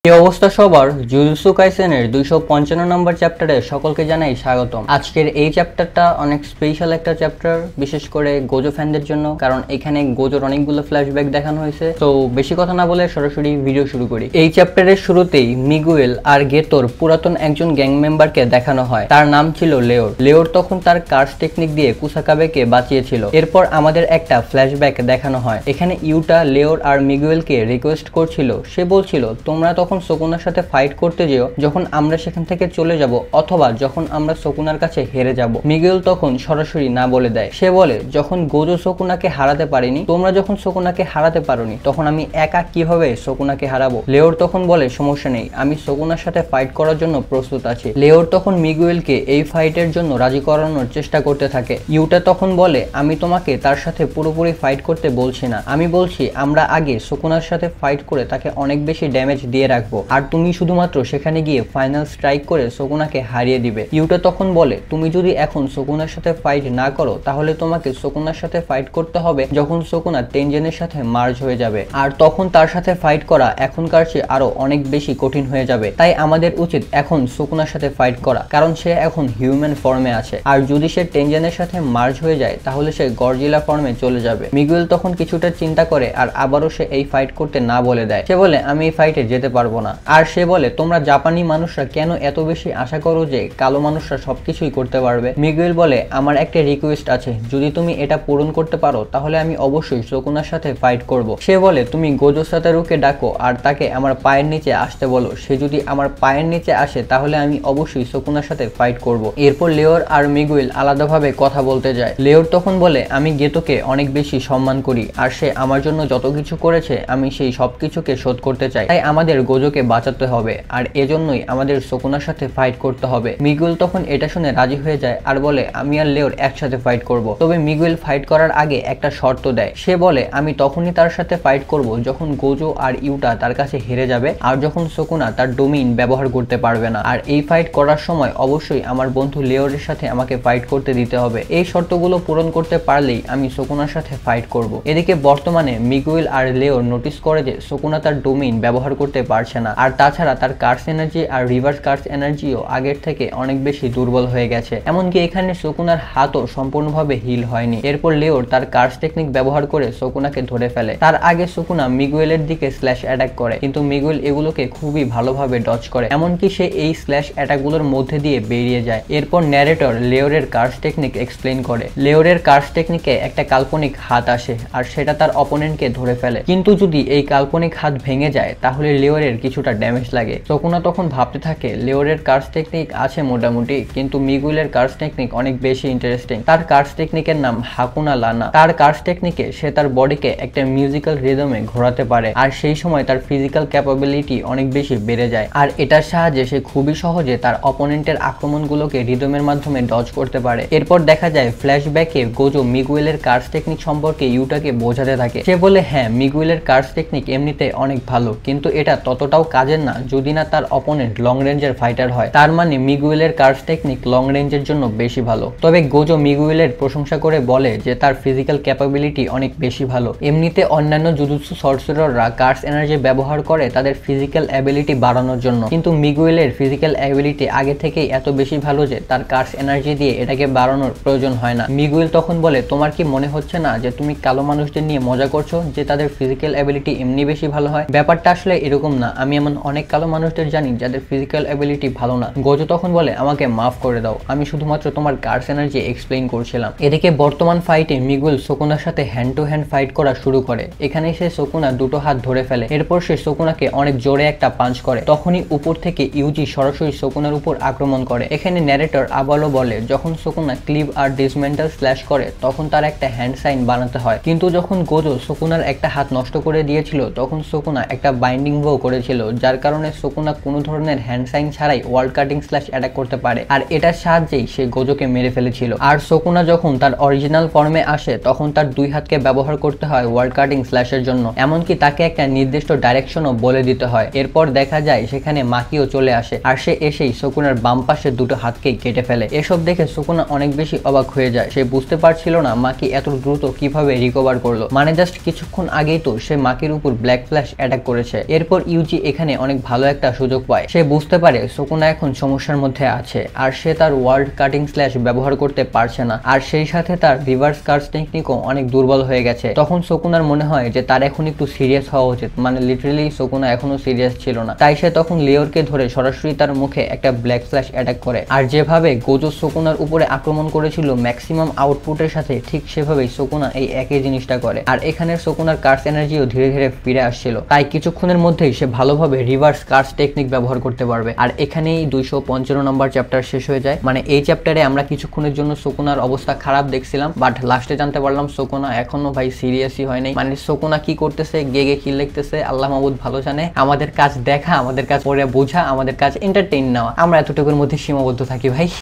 এই অবস্থা সবার জুজুৎসু কাইসেনের 255 নম্বর চ্যাপ্টারে সকলকে জানাই স্বাগতম। আজকের এই চ্যাপ্টারটা অনেক স্পেশাল একটা চ্যাপ্টার, বিশেষ করে গোজো ফ্যানদের জন্য, কারণ এখানে গোজোর অনেকগুলো ফ্ল্যাশব্যাক দেখানো হয়েছে। তো বেশি কথা না বলে সরাসরি ভিডিও শুরু করি। এই চ্যাপ্টারের শুরুতেই মিগুয়েল আর গেতোর পুরাতন একজন গ্যাং মেম্বারকে দেখানো হয়। তার নাম ছিল লেওর। লেওর তখন তার কার্স টেকনিক দিয়ে কুসাকাবেকে বাঁচিয়েছিল। এরপর আমাদের একটা ফ্ল্যাশব্যাক দেখানো হয়। এখানে ইউটা লেওর আর মিগুয়েলকে রিকোয়েস্ট করছিল। সে বলছিল, তোমরা তখন শকুনার সাথে ফাইট করতে যেও যখন আমরা সেখান থেকে চলে যাব, অথবা যখন আমরা শকুনার কাছে হেরে যাব। মিগুয়েল তখন সরাসরি না বলে দেয়। সে বলে, যখন গোজো শকুনাকে হারাতে পারেনি, তোমরা যখন শকুনাকে হারাতে পারোনি, তখন আমি একা কিভাবে শকুনাকে হারাবো? লেওর তখন বলে, সমস্যা নেই, আমি শকুনার সাথে ফাইট করার জন্য প্রস্তুত আছি। লেওর তখন মিগুয়েলকে এই ফাইটের জন্য রাজি করানোর চেষ্টা করতে থাকে। ইউটা তখন বলে, আমি তোমাকে তার সাথে পুরোপুরি ফাইট করতে বলছি না, আমি বলছি আমরা আগে শকুনার সাথে ফাইট করে তাকে অনেক বেশি ড্যামেজ দিয়ে রাখবো, আর তুমি শুধুমাত্র সেখানে গিয়ে ফাইনাল স্ট্রাইক করে শকুনাকে হারিয়ে দিবে। ইউটা তখন বলে, তুমি যদি এখন শকুনার সাথে ফাইট না করো, তাহলে তোমাকে শকুনার সাথে ফাইট করতে হবে যখন শকুনা টেনজেনের সাথে মার্জ হয়ে যাবে, আর তখন তার সাথে ফাইট করা এখনকার চেয়ে আরো অনেক বেশি কঠিন হয়ে যাবে। তাই আমাদের উচিত এখন শকুনার সাথে ফাইট করা, কারণ সে এখন হিউম্যান ফর্মে আছে, আর যদি সে টেনজেনের সাথে মার্জ হয়ে যায় তাহলে সে গডজিলা ফর্মে চলে যাবে। মিগুয়েল তখন কিছুটা চিন্তা করে আর আবারও সে এই ফাইট করতে না বলে দেয়। সে বলে, আমি এই ফাইটে যেতে পারবো না। আর সে বলে, তোমরা জাপানি মানুষরা কেন এত বেশি আশা করো যে কালো মানুষরা সবকিছুই করতে পারবে? মিগুয়েল বলে, আমার একটা রিকোয়েস্ট আছে, যদি তুমি এটা পূরণ করতে পারো তাহলে আমি অবশ্যই শকুনার সাথে ফাইট করব। সে বলে, তুমি গোজো সাতারুকে ডাকো আর তাকে আমার পায়ের নিচে আসতে বলো। সে যদি আমার পায়ের নিচে আসে তাহলে আমি অবশ্যই শকুনার সাথে ফাইট করব। এরপর লেওর আর মিগুয়েল আলাদাভাবে কথা বলতে যায়। লেওর তখন বলে, আমি গেতোকে অনেক বেশি সম্মান করি, আর সে আমার জন্য যত কিছু করেছে আমি সেই সবকিছুকে শোধ করতে চাই। তাই আমাদের গোজোকে বাঁচাতে হবে, আর এজন্যই আমাদের শকুনার সাথে ফাইট করতে হবে। মিগুয়েল তখন এটা শুনে রাজি হয়ে যায় আর বলে, আমি আর লেওর একসাথে ফাইট করব। তবে মিগুয়েল ফাইট করার আগে একটা শর্ত দেয়। সে বলে, আমি তখনই তার সাথে ফাইট করব যখন গোজো আর ইউটা তার কাছে হেরে যাবে, আর যখন শকুনা তার ডোমিন ব্যবহার করতে পারবে না। আর এই ফাইট করার সময় অবশ্যই আমার বন্ধু লেওরের সাথে আমাকে ফাইট করতে দিতে হবে। এই শর্তগুলো পূরণ করতে পারলেই আমি শকুনার সাথে ফাইট করব। এদিকে বর্তমানে মিগুয়েল আর লেওর নোটিস করে যে শকুনা তার ডোমিন ব্যবহার করতে পারছে না, আর তাছাড়া তার কার্স এনার্জি আর রিভার্স কার্স এনার্জিও আগের থেকে অনেক বেশি দুর্বল হয়ে গেছে। এমনকি এখানে শকুনার হাতও সম্পূর্ণভাবে হিল হয়নি। এরপর লেওর তার কার্স টেকনিক ব্যবহার করে শকুনাকে ধরে ফেলে। তার আগে শকুনা মিগুয়েলের দিকে স্ল্যাশ অ্যাটাক করে, কিন্তু মিগুয়েল এগুলোকে খুবই ভালোভাবে ডজ করে, এমনকি সে এই স্ল্যাশ অ্যাটাকগুলোর মধ্যে দিয়ে বেরিয়ে যায়। এরপর ন্যারেটর লেওরের কার্স টেকনিক এক্সপ্লেইন করে। লেওরের কার্স টেকনিকে একটা কাল্পনিক হাত আসে আর সেটা তার অপোনেন্টকে ধরে ফেলে, কিন্তু যদি এই কাল্পনিক হাত ভেঙে যায় তাহলে লেওরের কিছুটা ড্যামেজ লাগে। শকুনা তখন ভাবতে থাকে, লেওরের কার্স টেকনিক আছে মোটামুটি, কিন্তু মিগুয়েলের কার্স টেকনিক অনেক বেশি ইন্টারেস্টিং। তার কার্স টেকনিকের নাম হাকুনা লানা। তার কার্স টেকনিকে সে তার বডিকে একটা মিউজিক্যাল রিদমে ঘোরাতে পারে, আর সেই সময় তার ফিজিক্যাল ক্যাপাবিলিটি অনেক বেশি বেড়ে যায়, আর এটার সাহায্যে সে খুবই সহজে তার অপোনেন্টের আক্রমণগুলোকে রিদমের মাধ্যমে ডজ করতে পারে। এরপর দেখা যায় ফ্ল্যাশব্যাকে গোজো মিগুয়েলের কার্স টেকনিক সম্পর্কে ইউটাকে বোঝাতে থাকে। সে বলে, হ্যাঁ, মিগুয়েলের কার্স টেকনিক এমনিতে অনেক ভালো, কিন্তু এটা ততটাও কাজের না যদি না তার অপোনেন্ট লং রেঞ্জের ফাইটার হয়। তার মানে মিগুয়েলের কার্স টেকনিক লং রেঞ্জের জন্য বেশি ভালো। তবে গোজো মিগুয়েলের প্রশংসা করে বলে যে তার ফিজিক্যাল ক্যাপাবিলিটি অনেক বেশি ভালো। এমনিতে অন্যান্য জুজুৎসু সর্সারাররা কার্স এনার্জি ব্যবহার করে তাদের ফিজিক্যাল অ্যাবিলিটি বাড়ানোর জন্য, কিন্তু মিগুয়েলের ফিজিক্যাল অ্যাবিলিটি আগে থেকেই এত বেশি ভালো যে তার কার্স এনার্জি দিয়ে এটাকে বাড়ানোর প্রয়োজন হয় না। মিগুয়েল তখন বলে, তোমার কি মনে হচ্ছে না যে তুমি কালো মানুষদের নিয়ে মজা করছো যে তাদের ফিজিক্যাল অ্যাবিলিটি এমনি বেশি ভালো হয়? ব্যাপারটা আসলে এরকম না, আমি এমন অনেক কালো মানুষদের জানি যাদের ফিজিক্যাল অ্যাবিলিটি ভালো না। গোজো তখন বলে, আমাকে মাফ করে দাও, আমি শুধুমাত্র তোমার কার্স এনার্জি এক্সপ্লেইন করছিলাম। এদিকে বর্তমান ফাইটে মিগুয়েল শকুনার সাথে হ্যান্ড টু হ্যান্ড ফাইট করা শুরু করে। এখানে সে শকুনা দুটো হাত ধরে ফেলে। এরপর সে শকুনাকে অনেক জোরে একটা পাঞ্চ করে। তখনই উপর থেকে ইউজি সরাসরি শকুনার উপর আক্রমণ করে। এখানে ন্যারেটর আবারও বলে, যখন শকুনা ক্লিভ আর ডিসমেন্টাল স্ল্যাশ করে তখন তার একটা হ্যান্ড সাইন বানাতে হয়, কিন্তু যখন গোজো শকুনার একটা হাত নষ্ট করে দিয়েছিল তখন শকুনা একটা বাইন্ডিং বো করেছিল, যার কারণে শকুনা কোনো ধরনের হ্যান্ড সাইন ছাড়াই ওয়ার্ল্ড কাটিং স্ল্যাশ অ্যাটাক করতে পারে, আর এটার সাহায্যেই সে গোজোকে মেরে ফেলেছিল। আর শকুনা যখন তার অরিজিনাল ফর্মে আসে তখন তার দুই হাতকে ব্যবহার করতে হয় ওয়ার্ল্ড কাটিং স্ল্যাশের জন্য, এমনকি তাকে একটা নির্দিষ্ট ডাইরেকশনও বলে দিতে হয়। এরপর দেখা যায় সেখানে মাকিও চলে আসে, আর সে এসেই শকুনার বাম পাশে দুটো হাতকেই কেটে ফেলে। এসব দেখে শকুনা অনেক বেশি অবাক হয়ে যায়। সে বুঝতে পারছিল না মাকি এত দ্রুত কিভাবে রিকভার করলো, মানে জাস্ট কিছুক্ষণ আগেই তো সে মাকির উপর ব্ল্যাক ফ্ল্যাশ অ্যাটাক করেছে। এরপর ইউজি ইউজি এখানে অনেক ভালো একটা সুযোগ পায়। সে বুঝতে পারে সুকুনা এখন সমস্যার মধ্যে আছে আর সে তার ওয়ার্ল্ড কাটিং স্ল্যাশ ব্যবহার করতে পারছে না, আর সেই সাথে তার রিভার্স কার্স টেকনিকও অনেক দুর্বল হয়ে গেছে। তখন সুকুনার মনে হয় যে তার এখন একটু সিরিয়াস হওয়া উচিত, মানে লিটারালি সুকুনা এখনো সিরিয়াস ছিল না। তাই সে তখন লিওরকে ধরে সরাসরি তার মুখে একটা ব্ল্যাক ফ্ল্যাশ অ্যাটাক করে। আর যেভাবে গোজো সুকুনার উপরে আক্রমণ করেছিল ম্যাক্সিমাম আউটপুটের সাথে, ঠিক সেভাবেই সুকুনা এই একই জিনিসটা করে। আর এখানে সুকুনার কার্স এনার্জিও ধীরে ধীরে ফিরে আসছিল, তাই কিছুক্ষণের মধ্যেই সে ভালোভাবে রিভার্স কার্স টেকনিক ব্যবহার করতে পারবে। আর এখানেই 255 নম্বর চ্যাপ্টার শেষ হয়ে যায়। মানে এই চ্যাপ্টারে আমরা কিছুক্ষণের জন্য সুকুনার অবস্থা খারাপ দেখছিলাম, বাট লাস্টে জানতে পারলাম সুকুনা এখনো ভাই সিরিয়াসই হয় নাই। মানে সুকুনা কি করতেছে, গে কি লিখতেছে আল্লাহ মাহবুদ ভালো জানে। আমাদের কাজ দেখা, আমাদের কাজ পড়ে বোঝা, আমাদের কাজ এন্টারটেইন নেওয়া, আমরা এতটুকুর মধ্যে সীমাবদ্ধ থাকি ভাই।